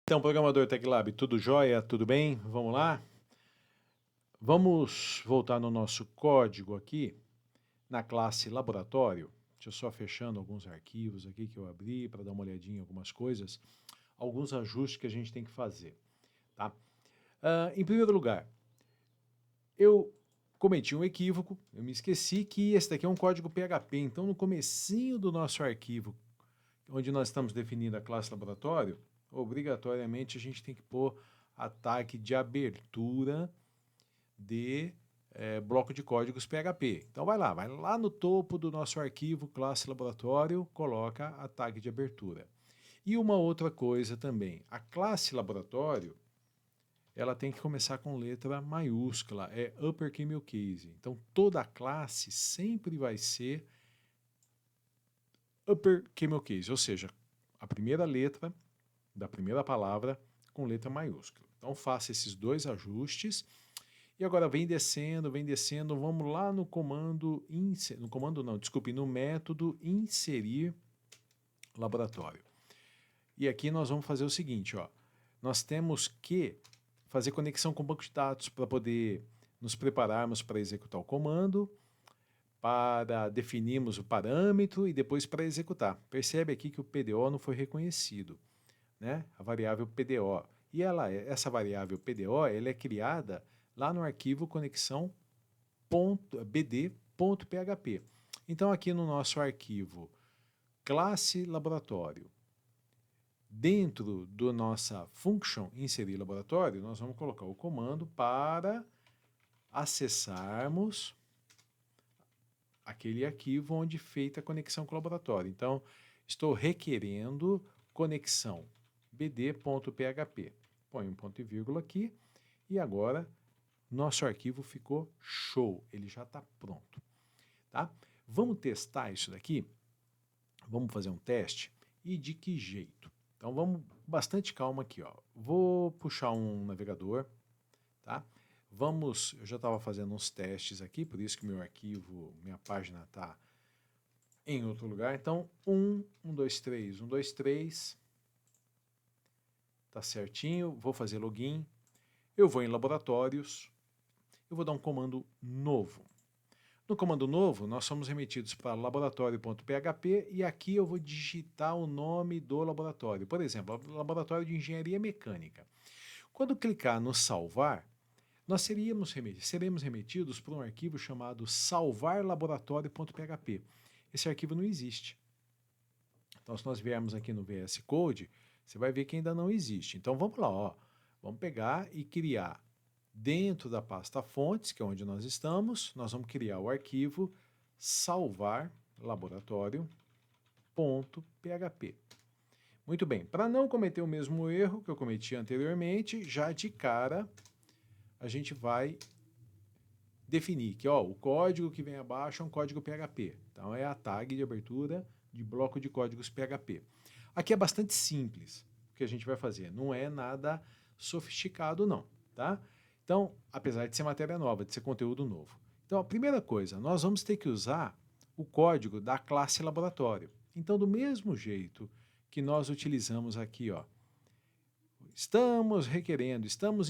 Então, programador TechLab, tudo jóia? Tudo bem? Vamos lá? Vamos voltar no nosso código aqui, na classe laboratório. Deixa eu só fechando alguns arquivos aqui que eu abri para dar uma olhadinha em algumas coisas. Alguns ajustes que a gente tem que fazer, tá? Em primeiro lugar, eu cometi um equívoco, eu me esqueci que esse daqui é um código PHP. Então, no comecinho do nosso arquivo, onde nós estamos definindo a classe laboratório, obrigatoriamente a gente tem que pôr a tag de abertura de bloco de códigos PHP. Então vai lá no topo do nosso arquivo classe laboratório, coloca a tag de abertura. E uma outra coisa também, a classe laboratório, ela tem que começar com letra maiúscula, é upper camel case. Então toda a classe sempre vai ser upper camel case, ou seja, a primeira letra da primeira palavra com letra maiúscula. Então faça esses dois ajustes. E agora vem descendo, vamos lá no comando, no método inserir laboratório. E aqui nós vamos fazer o seguinte, ó, nós temos que fazer conexão com o banco de dados para poder nos prepararmos para executar o comando, para definirmos o parâmetro e depois para executar. Percebe aqui que o PDO não foi reconhecido, né? A variável PDO. E essa variável PDO, ela é criada lá no arquivo conexão.bd.php. Então aqui no nosso arquivo classe laboratório, dentro do nossa function inserir laboratório, nós vamos colocar o comando para acessarmos aquele arquivo onde feita a conexão com o laboratório. Então, estou requerendo conexão bd.php. Põe um ponto e vírgula aqui e agora nosso arquivo ficou show, ele já está pronto. Tá? Vamos testar isso daqui? Vamos fazer um teste? E de que jeito? Então vamos bastante calma aqui. Ó. Vou puxar um navegador. Tá? Eu já estava fazendo uns testes aqui, por isso que meu arquivo, minha página está em outro lugar. Então, 123, tá certinho, vou fazer login, eu vou em laboratórios, eu vou dar um comando novo. No comando novo, nós somos remetidos para laboratório.php e aqui eu vou digitar o nome do laboratório. Por exemplo, Laboratório de Engenharia Mecânica. Quando clicar no salvar, nós seremos remetidos para um arquivo chamado salvarlaboratório.php. Esse arquivo não existe. Então, se nós viermos aqui no VS Code, você vai ver que ainda não existe. Então, vamos lá, ó. Vamos pegar e criar dentro da pasta fontes, que é onde nós estamos, nós vamos criar o arquivo salvarlaboratório.php. Muito bem, para não cometer o mesmo erro que eu cometi anteriormente, já de cara a gente vai definir que ó, o código que vem abaixo é um código PHP. Então é a tag de abertura de bloco de códigos PHP. Aqui é bastante simples o que a gente vai fazer, não é nada sofisticado não, tá? Então, apesar de ser matéria nova, de ser conteúdo novo. Então, a primeira coisa, nós vamos ter que usar o código da classe laboratório. Então, do mesmo jeito que nós utilizamos aqui, ó, estamos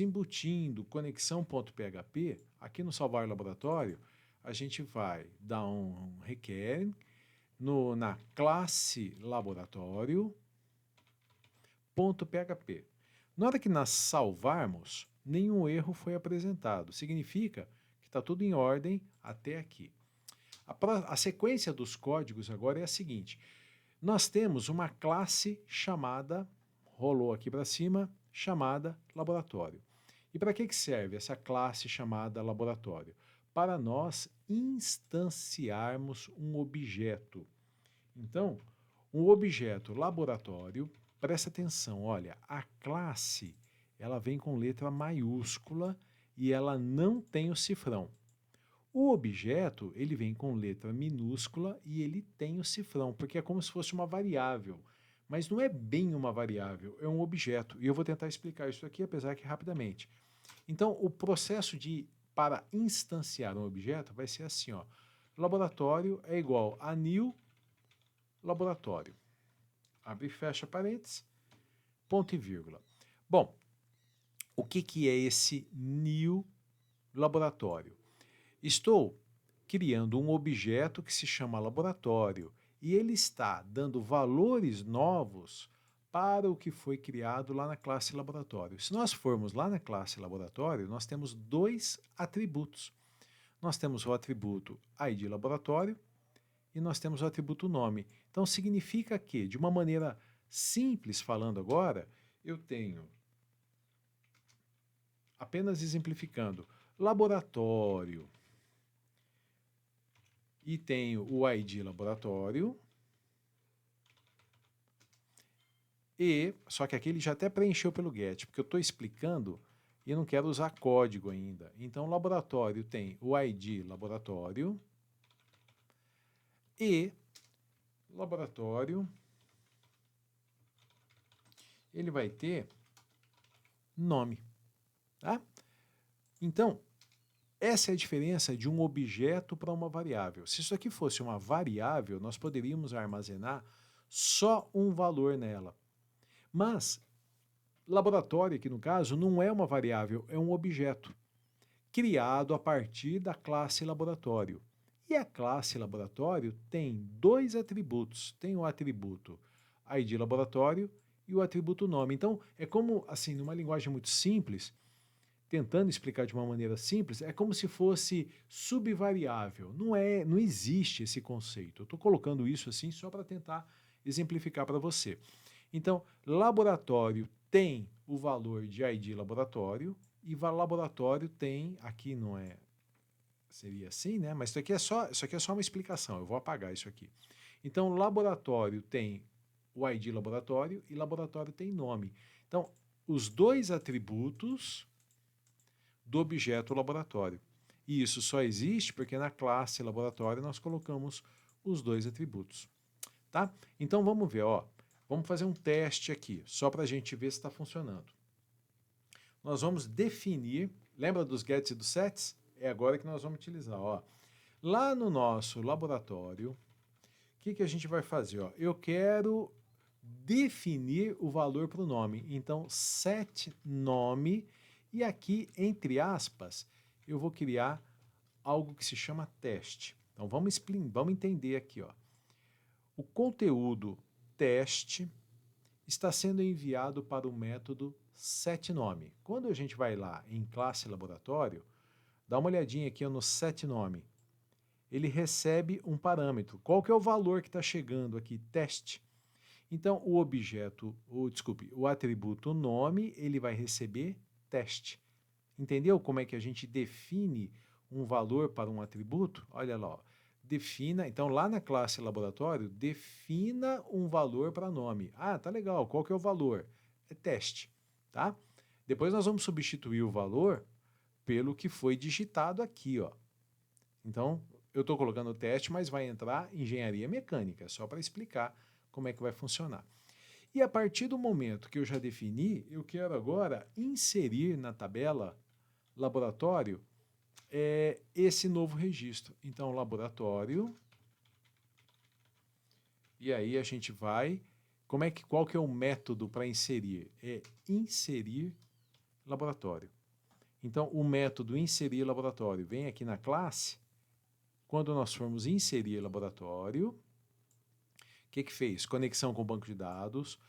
embutindo conexão.php, aqui no salvar laboratório, a gente vai dar um requer na classe laboratório.php. Na hora que nós salvarmos, nenhum erro foi apresentado. Significa que está tudo em ordem até aqui. A sequência dos códigos agora é a seguinte. Nós temos uma classe chamada, rolou aqui para cima, chamada laboratório. E para que serve essa classe chamada laboratório? Para nós instanciarmos um objeto. Então, um objeto laboratório, presta atenção, olha, a classe ela vem com letra maiúscula e ela não tem o cifrão. O objeto ele vem com letra minúscula e ele tem o cifrão, porque é como se fosse uma variável. Mas não é bem uma variável, é um objeto. E eu vou tentar explicar isso aqui, apesar que rapidamente. Então, o processo para instanciar um objeto vai ser assim, ó. Laboratório é igual a new laboratório. Abre e fecha parênteses, ponto e vírgula. Bom, o que é esse new laboratório? Estou criando um objeto que se chama laboratório e ele está dando valores novos para o que foi criado lá na classe laboratório. Se nós formos lá na classe laboratório, nós temos dois atributos. Nós temos o atributo ID laboratório e nós temos o atributo nome. Então significa que, de uma maneira simples falando agora, eu tenho, apenas exemplificando, laboratório e tenho o ID laboratório e, só que aqui ele já até preencheu pelo get, porque eu estou explicando e não quero usar código ainda. Então o laboratório tem o ID laboratório e laboratório ele vai ter nome, tá? Então, essa é a diferença de um objeto para uma variável. Se isso aqui fosse uma variável, nós poderíamos armazenar só um valor nela. Mas, laboratório aqui no caso, não é uma variável, é um objeto criado a partir da classe laboratório. E a classe laboratório tem dois atributos. Tem o atributo ID laboratório e o atributo nome. Então, é como, assim, numa linguagem muito simples, tentando explicar de uma maneira simples, é como se fosse subvariável. Não existe esse conceito. Eu estou colocando isso assim só para tentar exemplificar para você. Então, laboratório tem o valor de ID laboratório e laboratório tem, aqui não é, seria assim, né? Mas isso aqui é só uma explicação, eu vou apagar isso aqui. Então, laboratório tem o ID laboratório e laboratório tem nome. Então, os dois atributos do objeto laboratório. E isso só existe porque na classe laboratório nós colocamos os dois atributos. Tá? Então vamos ver, ó. Vamos fazer um teste aqui, só para a gente ver se está funcionando. Nós vamos definir, lembra dos gets e dos sets? É agora que nós vamos utilizar. Ó. Lá no nosso laboratório, o que a gente vai fazer? Ó? Eu quero definir o valor para o nome. Então, set nome, e aqui, entre aspas, eu vou criar algo que se chama teste. Então, vamos entender aqui. Ó. O conteúdo teste está sendo enviado para o método setNome. Quando a gente vai lá em classe laboratório, dá uma olhadinha aqui no setNome. Ele recebe um parâmetro. Qual que é o valor que está chegando aqui? Teste. Então, o objeto, o atributo nome, ele vai receber teste. Entendeu como é que a gente define um valor para um atributo? Olha lá, ó. Defina, então lá na classe laboratório, defina um valor para nome. Ah, tá legal, qual que é o valor? É teste, tá? Depois nós vamos substituir o valor pelo que foi digitado aqui, ó. Então, eu estou colocando o teste, mas vai entrar engenharia mecânica, só para explicar como é que vai funcionar. E a partir do momento que eu já defini, eu quero agora inserir na tabela laboratório esse novo registro. Então, laboratório, e aí a gente vai, qual que é o método para inserir? É inserir laboratório. Então, o método inserir laboratório vem aqui na classe. Quando nós formos inserir laboratório, o que fez? Conexão com o banco de dados,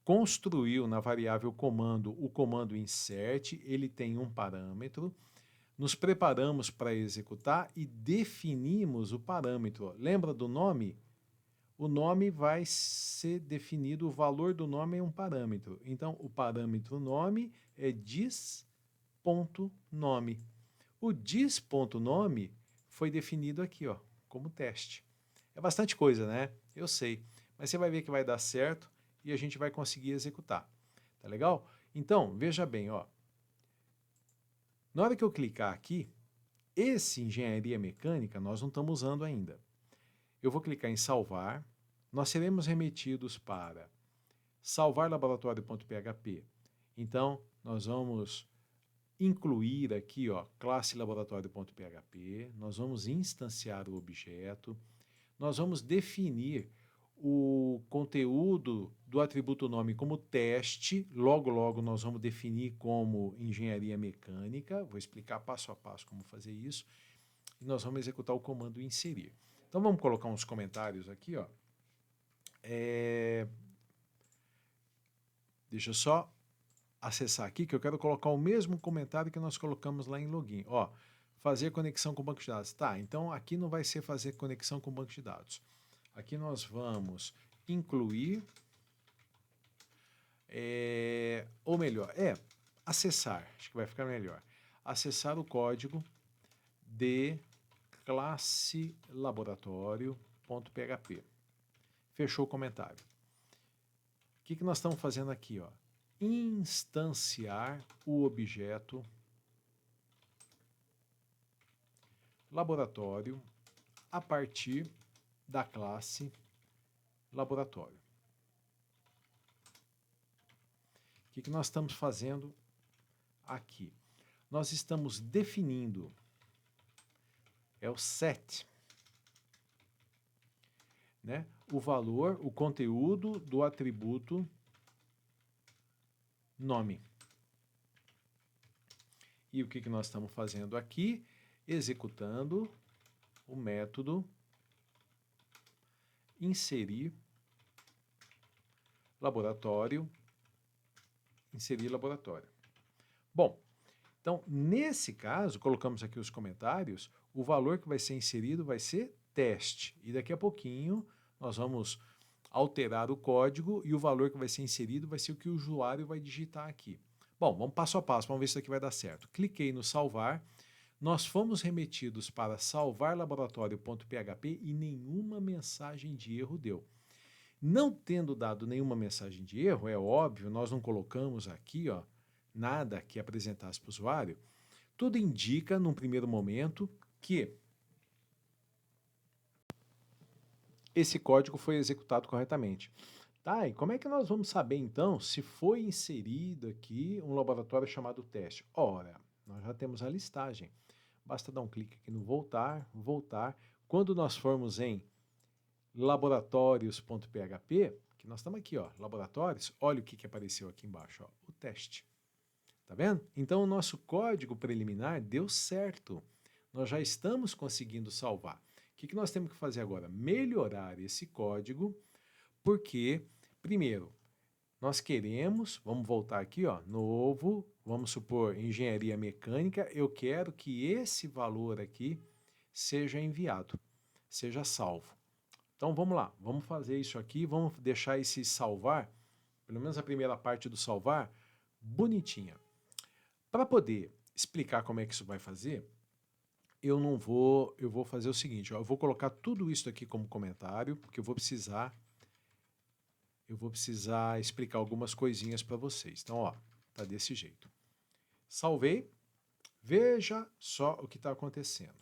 construiu na variável comando o comando insert, ele tem um parâmetro, nos preparamos para executar e definimos o parâmetro. Lembra do nome? O nome vai ser definido, o valor do nome é um parâmetro. Então, o parâmetro nome é dis.nome. O dis.nome foi definido aqui, ó, como teste. É bastante coisa, né? Eu sei. Mas você vai ver que vai dar certo e a gente vai conseguir executar. Tá legal? Então, veja bem, ó. Na hora que eu clicar aqui, esse engenharia mecânica nós não estamos usando ainda. Eu vou clicar em salvar. Nós seremos remetidos para salvar laboratório.php. Então, nós vamos incluir aqui, ó, classe laboratório.php, nós vamos instanciar o objeto, nós vamos definir o conteúdo do atributo nome como teste, logo nós vamos definir como engenharia mecânica, vou explicar passo a passo como fazer isso, e nós vamos executar o comando inserir. Então vamos colocar uns comentários aqui, ó. Deixa eu só acessar aqui, que eu quero colocar o mesmo comentário que nós colocamos lá em login. Ó, fazer conexão com o banco de dados. Tá, então aqui não vai ser fazer conexão com o banco de dados. Aqui nós vamos incluir, ou melhor, acessar, acho que vai ficar melhor. Acessar o código de classe laboratório.php. Fechou o comentário. O que nós estamos fazendo aqui? Ó? Instanciar o objeto laboratório a partir da classe laboratório. O que nós estamos fazendo aqui? Nós estamos definindo, o set, né? O valor, o conteúdo do atributo nome. E o que nós estamos fazendo aqui? Executando o método inserir laboratório. Bom, então, nesse caso, colocamos aqui os comentários, o valor que vai ser inserido vai ser teste. E daqui a pouquinho nós vamos alterar o código e o valor que vai ser inserido vai ser o que o usuário vai digitar aqui. Bom, vamos passo a passo, vamos ver se isso aqui vai dar certo. Cliquei no salvar, nós fomos remetidos para salvarlaboratório.php e nenhuma mensagem de erro deu. Não tendo dado nenhuma mensagem de erro, é óbvio, nós não colocamos aqui, ó, nada que apresentasse para o usuário, tudo indica, num primeiro momento, que esse código foi executado corretamente. Tá, e como é que nós vamos saber, então, se foi inserido aqui um laboratório chamado teste? Ora, nós já temos a listagem. Basta dar um clique aqui no voltar. Quando nós formos em laboratórios.php, que nós estamos aqui, ó, laboratórios, olha o que apareceu aqui embaixo, ó, o teste. Tá vendo? Então, o nosso código preliminar deu certo. Nós já estamos conseguindo salvar. O que nós temos que fazer agora? Melhorar esse código, porque, primeiro, nós queremos, vamos voltar aqui, ó, novo, vamos supor, engenharia mecânica, eu quero que esse valor aqui seja enviado, seja salvo. Então, vamos lá, vamos fazer isso aqui, vamos deixar esse salvar, pelo menos a primeira parte do salvar, bonitinha. Para poder explicar como é que isso vai fazer, eu vou fazer o seguinte, ó, eu vou colocar tudo isso aqui como comentário, porque eu vou precisar explicar algumas coisinhas para vocês. Então, ó, tá desse jeito. Salvei, veja só o que está acontecendo.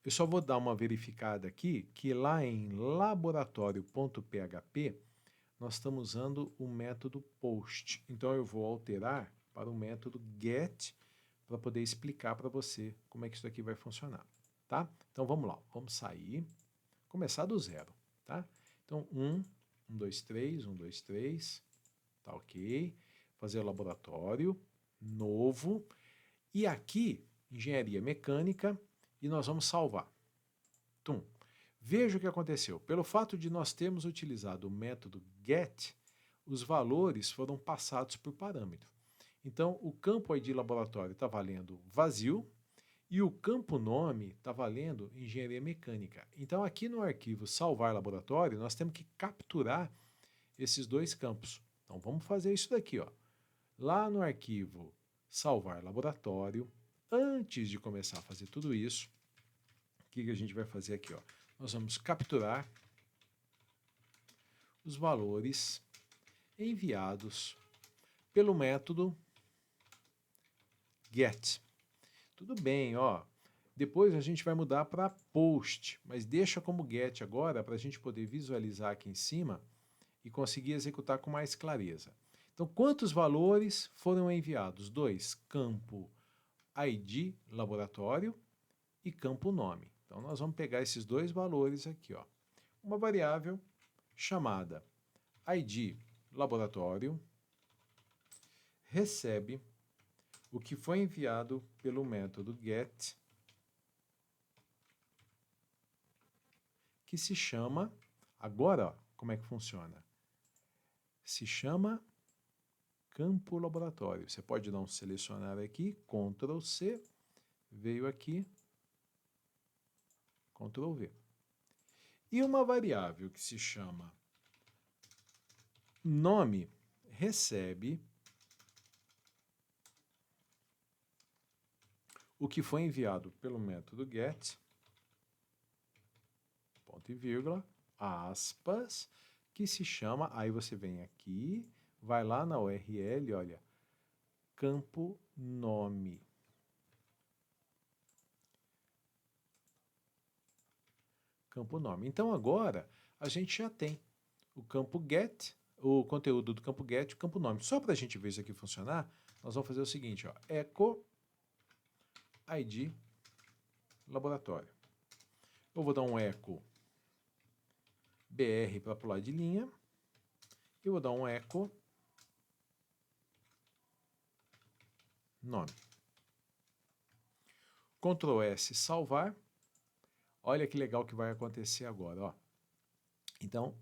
Eu só vou dar uma verificada aqui, que lá em laboratório.php, nós estamos usando o método post. Então, eu vou alterar para o método get, para poder explicar para você como é que isso aqui vai funcionar, tá? Então, vamos lá, vamos sair, começar do zero, tá? Então, 1, 2, 3, tá ok. Fazer o laboratório, novo, e aqui, engenharia mecânica, e nós vamos salvar. Tum. Veja o que aconteceu. Pelo fato de nós termos utilizado o método get, os valores foram passados por parâmetro. Então, o campo ID laboratório está valendo vazio e o campo nome está valendo engenharia mecânica. Então, aqui no arquivo salvar laboratório, nós temos que capturar esses dois campos. Então, vamos fazer isso daqui, ó. Lá no arquivo salvar laboratório, antes de começar a fazer tudo isso, o que a gente vai fazer aqui, ó? Nós vamos capturar os valores enviados pelo método get. Tudo bem, ó. Depois a gente vai mudar para post, mas deixa como get agora para a gente poder visualizar aqui em cima e conseguir executar com mais clareza. Então, quantos valores foram enviados? 2, campo ID laboratório e campo nome. Então, nós vamos pegar esses dois valores aqui, ó. uma variável chamada ID laboratório recebe o que foi enviado pelo método get, que se chama, agora, ó, como é que funciona? Se chama campo laboratório. Você pode dar um selecionar aqui, Ctrl C, veio aqui, Ctrl V. E uma variável que se chama nome recebe o que foi enviado pelo método get, ponto e vírgula, aspas, que se chama, aí você vem aqui, vai lá na URL, olha, campo nome. Campo nome. Então agora a gente já tem o campo get, o conteúdo do campo get e o campo nome. Só para a gente ver isso aqui funcionar, nós vamos fazer o seguinte, ó, echo ID laboratório. Eu vou dar um echo BR para pular de linha. Eu vou dar um echo nome. Ctrl S, salvar. Olha que legal que vai acontecer agora, ó. Então,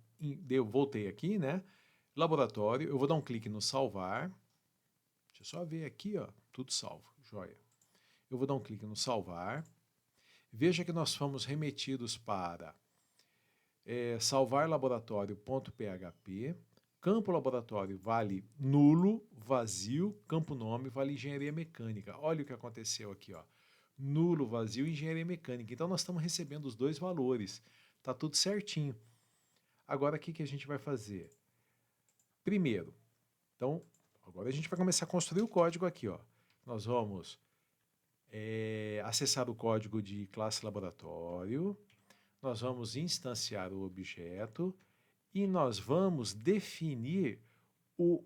eu voltei aqui, né? Laboratório, eu vou dar um clique no salvar. Deixa eu só ver aqui, ó, tudo salvo, joia. Eu vou dar um clique no salvar. Veja que nós fomos remetidos para salvar laboratório.php, campo laboratório vale nulo, vazio, campo nome vale engenharia mecânica. Olha o que aconteceu aqui, ó. Nulo, vazio e engenharia mecânica. Então nós estamos recebendo os dois valores. Tá tudo certinho. Agora o que a gente vai fazer? Primeiro, então, agora a gente vai começar a construir o código aqui, ó. Nós vamos acessar o código de classe laboratório, nós vamos instanciar o objeto e nós vamos definir o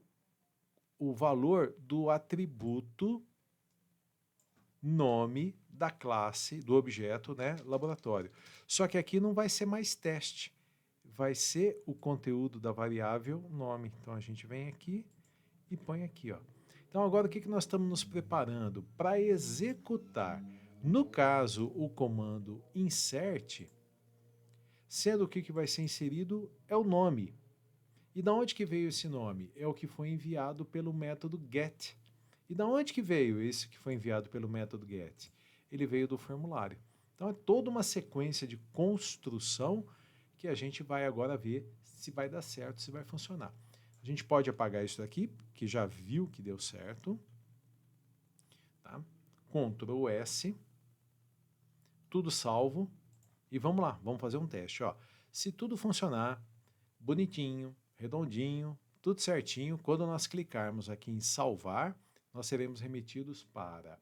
valor do atributo nome da classe, do objeto, né, laboratório. Só que aqui não vai ser mais teste, vai ser o conteúdo da variável nome. Então a gente vem aqui e põe aqui, ó. Então agora o que nós estamos nos preparando? Para executar, no caso, o comando insert, sendo que o que vai ser inserido é o nome. E da onde que veio esse nome? É o que foi enviado pelo método get. E da onde que veio esse que foi enviado pelo método get? Ele veio do formulário. Então é toda uma sequência de construção que a gente vai agora ver se vai dar certo, se vai funcionar. A gente pode apagar isso daqui, que já viu que deu certo. Tá? Ctrl S, tudo salvo. E vamos lá, vamos fazer um teste. Ó. Se tudo funcionar, bonitinho, redondinho, tudo certinho, quando nós clicarmos aqui em salvar, nós seremos remetidos para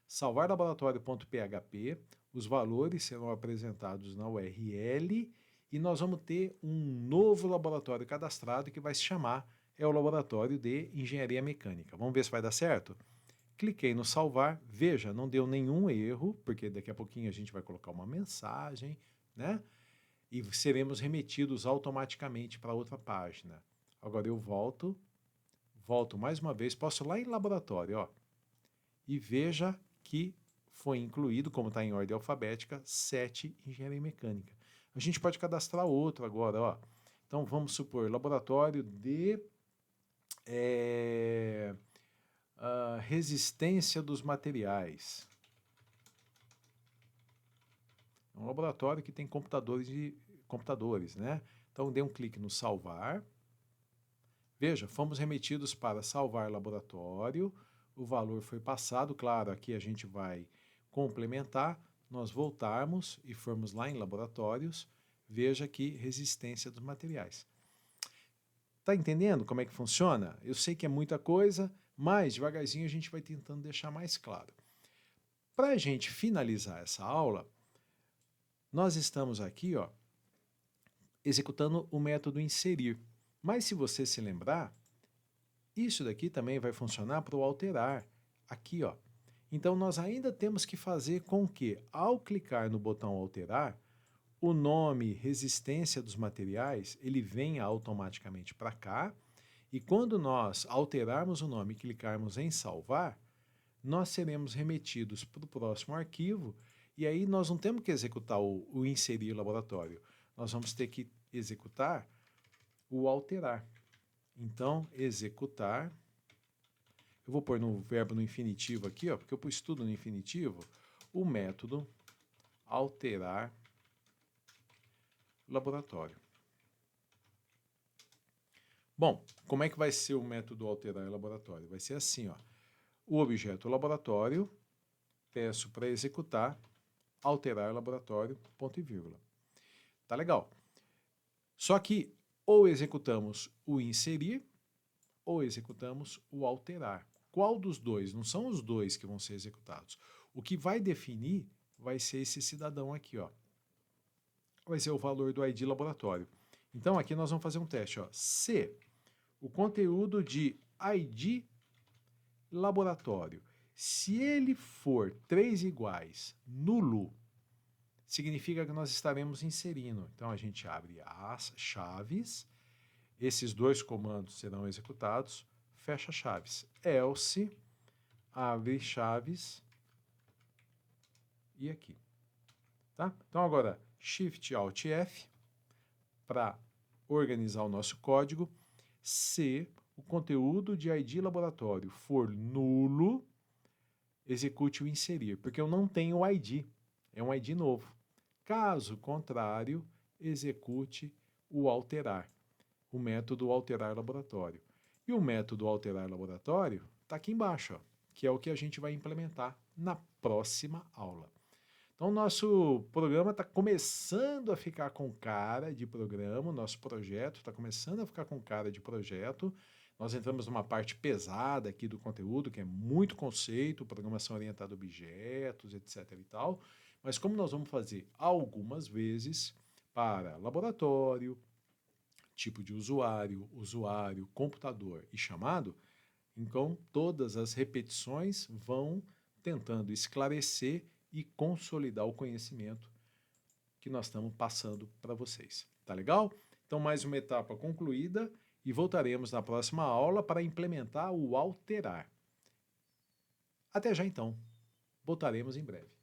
salvar laboratório.php, os valores serão apresentados na URL e nós vamos ter um novo laboratório cadastrado que vai se chamar o Laboratório de Engenharia Mecânica. Vamos ver se vai dar certo? Cliquei no salvar, veja, não deu nenhum erro, porque daqui a pouquinho a gente vai colocar uma mensagem, né? E seremos remetidos automaticamente para outra página. Agora eu volto mais uma vez, posso ir lá em laboratório, ó, e veja que foi incluído, como está em ordem alfabética, 7 engenharia mecânica. A gente pode cadastrar outro agora, ó. Então vamos supor, laboratório de resistência dos materiais. É um laboratório que tem computadores, né? Então dê um clique no salvar. Veja, fomos remetidos para salvar laboratório, o valor foi passado, claro, aqui a gente vai complementar, nós voltarmos e formos lá em laboratórios, veja aqui resistência dos materiais. Tá entendendo como é que funciona? Eu sei que é muita coisa, mas devagarzinho a gente vai tentando deixar mais claro. Para a gente finalizar essa aula, nós estamos aqui, ó, executando o método inserir. Mas se você se lembrar, isso daqui também vai funcionar para o alterar. Aqui, ó. Então nós ainda temos que fazer com que, ao clicar no botão alterar, o nome resistência dos materiais, ele vem automaticamente para cá, e quando nós alterarmos o nome e clicarmos em salvar, nós seremos remetidos para o próximo arquivo, e aí nós não temos que executar o inserir laboratório, nós vamos ter que executar o alterar. Então, executar, eu vou pôr no verbo no infinitivo aqui, ó, porque eu pus tudo no infinitivo, o método alterar laboratório. Bom, como é que vai ser o método alterar laboratório? Vai ser assim, ó. O objeto laboratório, peço para executar, alterar laboratório, ponto e vírgula. Tá legal. Só que ou executamos o inserir, ou executamos o alterar. Qual dos dois? Não são os dois que vão ser executados. O que vai definir vai ser esse cidadão aqui, ó. Vai ser o valor do ID laboratório. Então, aqui nós vamos fazer um teste, ó. Se o conteúdo de ID laboratório, se ele for 3 iguais, nulo, significa que nós estaremos inserindo. Então, a gente abre as chaves, esses dois comandos serão executados, fecha chaves. Else, abre chaves, e aqui. Tá? Então, agora, Shift Alt F, para organizar o nosso código. Se o conteúdo de ID laboratório for nulo, execute o inserir, porque eu não tenho o ID, é um ID novo. Caso contrário, execute o alterar, o método alterar laboratório. E o método alterar laboratório está aqui embaixo, ó, que é o que a gente vai implementar na próxima aula. Então, nosso programa está começando a ficar com cara de programa, o nosso projeto está começando a ficar com cara de projeto. Nós entramos numa parte pesada aqui do conteúdo, que é muito conceito, programação orientada a objetos, etc. e tal. Mas como nós vamos fazer algumas vezes para laboratório, tipo de usuário, computador e chamado, então todas as repetições vão tentando esclarecer e consolidar o conhecimento que nós estamos passando para vocês. Tá legal? Então, mais uma etapa concluída e voltaremos na próxima aula para implementar o alterar. Até já então. Voltaremos em breve.